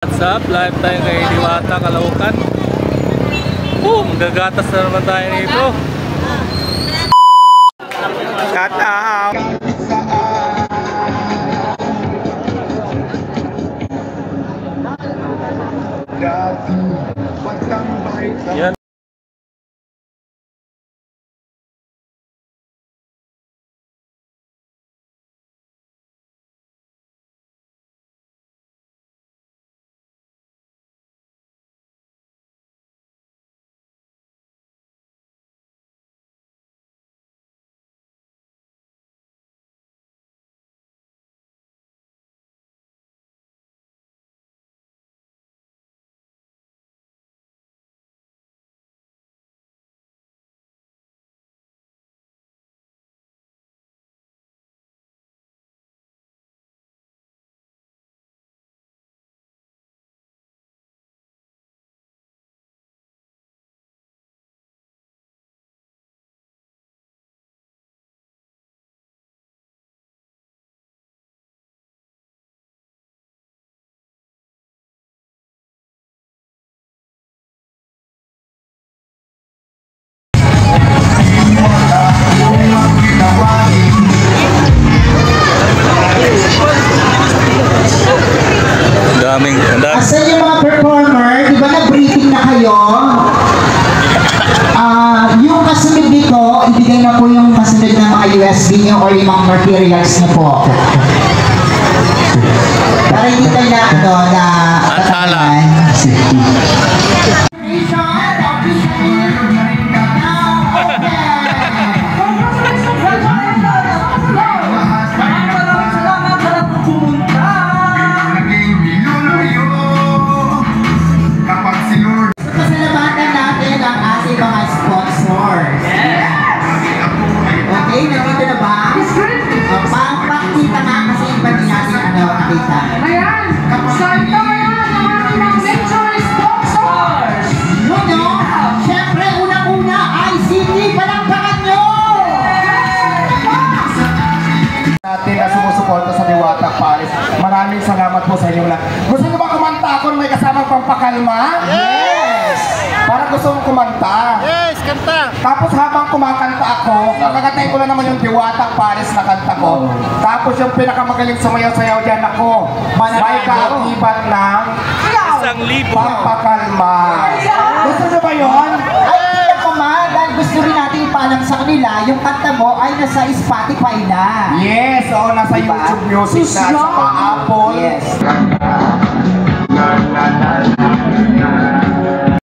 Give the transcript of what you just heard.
What's up? Live tayo kay Diwata, Caloocan. Magagatas na naman tayo nito. Shout out! Yan. Asan yung mga performer? Di ba na-briefing na kayo? Yung kasunod dito, ibigay na po yung kasunod ng mga USB nyo or yung mga materials nyo po. Para hindi tayo na Atala. Ayan! Start na yan ang ating mga major sponsors! Yun nyo! Siyempre, unang-una ay City, palakpakan nyo! Natin na sumusuporta sa Diwata Paris. Maraming salamat po sa inyo lang. Gusto nyo ba kumanta ako na may kasamang pampakalma? Yes! Para gusto mong kumanta. Yes, kanta! Tapos habang kumakanta ako, kakatay ko lang naman yung Diwata Paris na kanta ko. Tapos yung pinakamagaling sumayaw-sayaw dyan ako, may kaakibat ng 1,000. pampakalma. Gusto nyo ba yun? Ay, hindi ako dahil gusto rin natin ipaalam sa kanila, yung kanta mo ay nasa Spotify na. Yes, oo, nasa YouTube Music na, sa Apple. Yes.